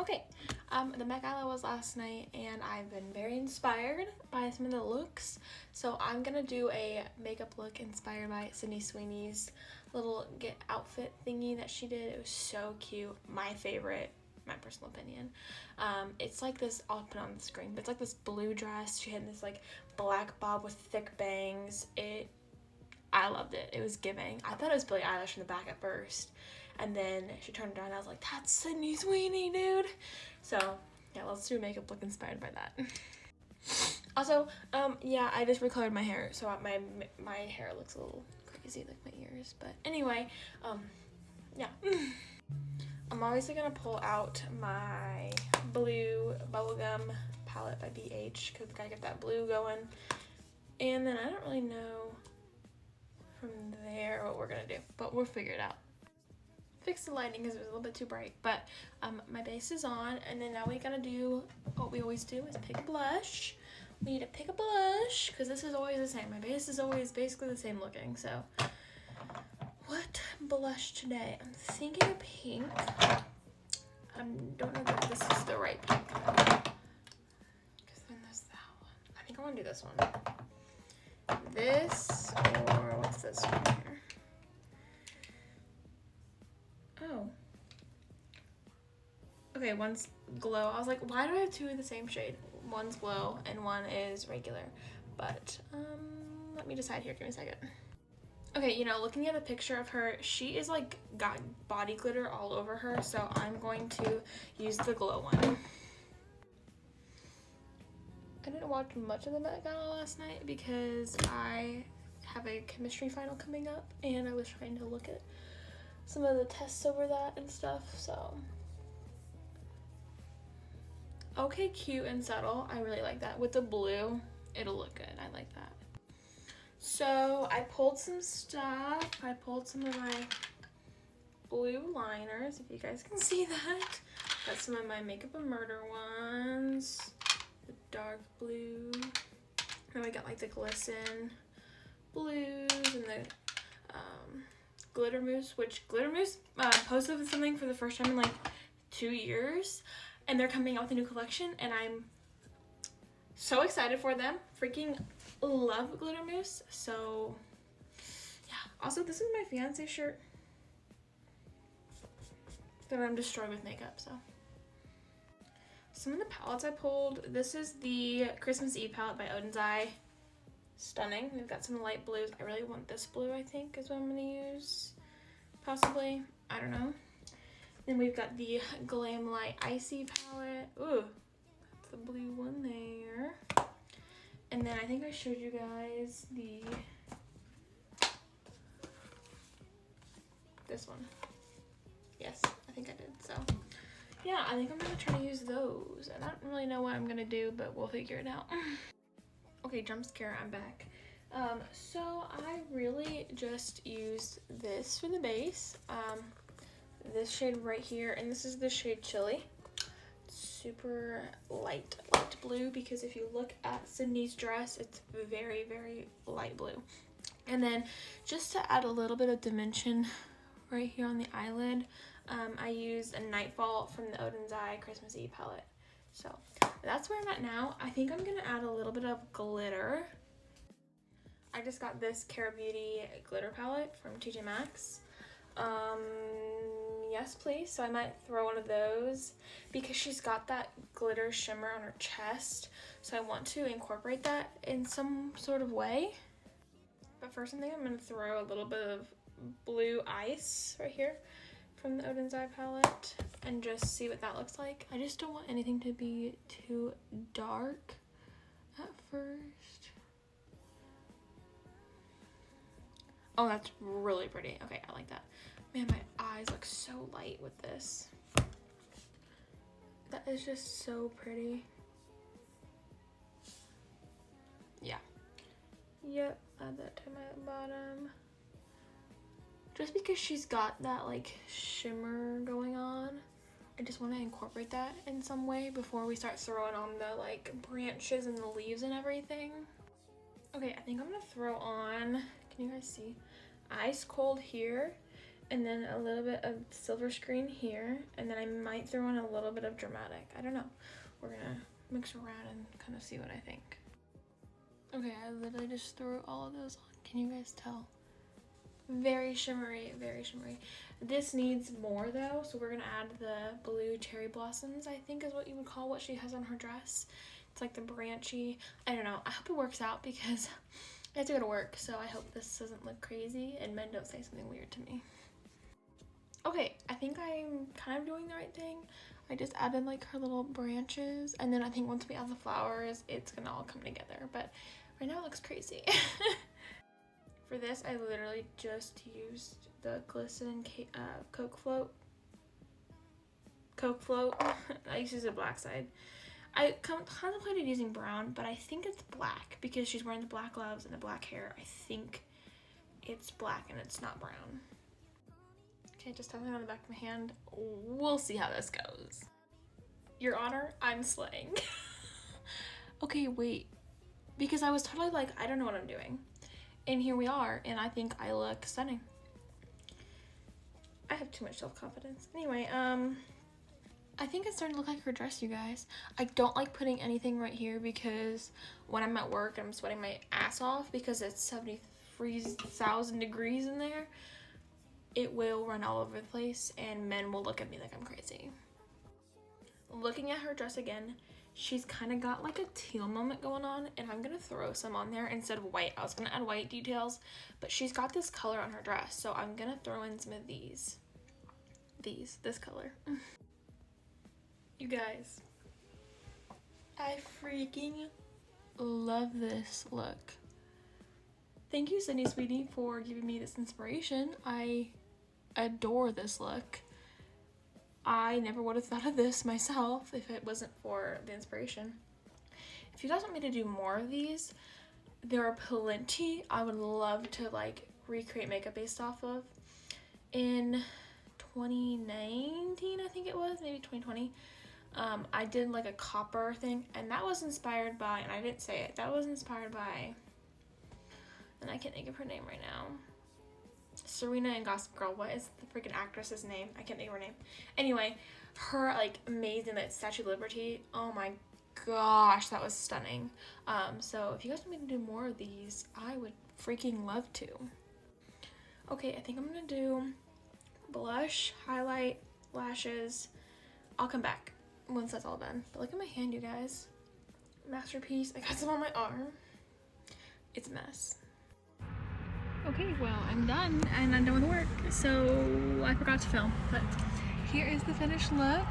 Okay, the Met Gala was last night and I've been very inspired by some of the looks. So I'm gonna do a makeup look inspired by Sydney Sweeney's little get outfit thingy that she did. It was so cute. My favorite, my personal opinion. It's like this, I'll put it on the screen, but it's like this blue dress. She had this like black bob with thick bangs. I loved it. It was giving. I thought it was Billie Eilish in the back at first. And then she turned it on and I was like, that's Sydney Sweeney, dude. So, yeah, let's do a makeup look inspired by that. Also, yeah, I just recolored my hair. So my hair looks a little crazy, like my ears. But anyway, yeah. I'm obviously going to pull out my blue bubblegum palette by BH because we got to get that blue going. And then I don't really know from there what we're going to do, but we'll figure it out. Fix the lighting because it was a little bit too bright, but my base is on, and then now we gotta do what we always do is pick a blush. We need to pick a blush because this is always the same. My base is always basically the same looking. So what blush today? I'm thinking of pink. I don't know if this is the right pink because then there's that one. I think I want to do this one. This, or what's this one here? Oh. Okay, one's glow. I was like, why do I have two of the same shade? One's glow and one is regular. But, let me decide here. Give me a second. Okay, you know, looking at a picture of her, she is like got body glitter all over her. So I'm going to use the glow one. I didn't watch much of the Met Gala last night because I have a chemistry final coming up and I was trying to look at some of the tests over that and stuff, so. Okay, cute and subtle. I really like that. With the blue, it'll look good. I like that. So I pulled some stuff. I pulled some of my blue liners, if you guys can see that. Got some of my Makeup and Murder ones. The dark blue. Then we got like the glisten blues and the glitter mousse, which glitter mousse posted something for the first time in like 2 years, and they're coming out with a new collection and I'm so excited for them. Freaking love glitter mousse. So yeah, also this is my fiance shirt that I'm destroyed with makeup. So some of the palettes I pulled, this is the Christmas Eve palette by Odin's Eye. Stunning. We've got some light blues. I really want this blue, I think, is what I'm going to use. Possibly. I don't know. Then we've got the Glam Light Icy palette. Ooh, that's the blue one there. And then I think I showed you guys this one. Yes, I think I did. So, yeah, I think I'm going to try to use those. I don't really know what I'm going to do, but we'll figure it out. Okay, jump scare, I'm back. So I really just used this for the base. This shade right here, and this is the shade Chili. Super light blue, because if you look at Sydney's dress, it's very, very light blue. And then just to add a little bit of dimension right here on the eyelid, I used a Nightfall from the Odin's Eye Christmas Eve palette. So that's where I'm at now. I think I'm gonna add a little bit of glitter. I just got this Cara Beauty glitter palette from TJ Maxx. Yes please. So I might throw one of those because she's got that glitter shimmer on her chest. So I want to incorporate that in some sort of way. But first I think I'm gonna throw a little bit of blue ice right here from the Odin's Eye palette and just see what that looks like. I just don't want anything to be too dark at first. Oh, that's really pretty. Okay, I like that. Man, my eyes look so light with this. That is just so pretty. Yeah. Yep, add that to my bottom. Just because she's got that like shimmer going on, I just want to incorporate that in some way before we start throwing on the like branches and the leaves and everything. Okay, I think I'm gonna throw on, can you guys see? Ice Cold here, and then a little bit of silver screen here, and then I might throw in a little bit of dramatic. I don't know. We're gonna mix around and kind of see what I think. Okay, I literally just threw all of those on. Can you guys tell? Very shimmery, very shimmery. This needs more though, so we're gonna add the blue cherry blossoms, I think is what you would call what she has on her dress. It's like the branchy, I don't know. I hope it works out because I have to go to work, so I hope this doesn't look crazy and men don't say something weird to me. Okay, I think I'm kind of doing the right thing. I just added like her little branches, and then I think once we add the flowers, it's gonna all come together, but right now it looks crazy. For this, I literally just used the Glisten Coke Float. I used to use the black side. I contemplated using brown, but I think it's black because she's wearing the black gloves and the black hair. I think it's black and it's not brown. Okay, just something on the back of my hand. We'll see how this goes. Your Honor, I'm slaying. Okay, wait. Because I was totally like, I don't know what I'm doing. And here we are, and I think I look stunning. I have too much self-confidence. Anyway, I think it's starting to look like her dress, you guys. I don't like putting anything right here because when I'm at work, I'm sweating my ass off because it's 73,000 degrees in there. It will run all over the place, and men will look at me like I'm crazy. Looking at her dress again, she's kind of got like a teal moment going on, and I'm gonna throw some on there instead of white. I was gonna add white details, but she's got this color on her dress, so I'm gonna throw in some of this color. You guys, I freaking love this look. Thank you, Sweeney, for giving me this inspiration. I adore this look. I never would have thought of this myself if it wasn't for the inspiration. If you guys want me to do more of these, there are plenty I would love to like recreate makeup based off of. In 2019, I think it was, maybe 2020, I did like a copper thing, and that was inspired by, and I didn't say it, that was inspired by, and I can't think of her name right now. Serena and Gossip Girl. What is the freaking actress's name? I can't think of her name. Anyway, her like amazing that Statue of Liberty. Oh my gosh, that was stunning. So if you guys want me to do more of these, I would freaking love to. Okay, I think I'm gonna do blush, highlight, lashes. I'll come back once that's all done. But look at my hand, you guys. Masterpiece. I got some on my arm. It's a mess. Okay, well, I'm done, and I'm done with work, so I forgot to film, but here is the finished look.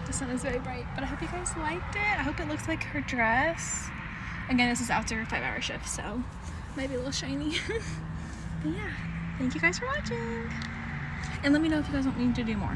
The sun is very bright, but I hope you guys liked it. I hope it looks like her dress. Again, this is after a 5-hour shift, so might be a little shiny. But yeah, thank you guys for watching, and let me know if you guys want me to do more.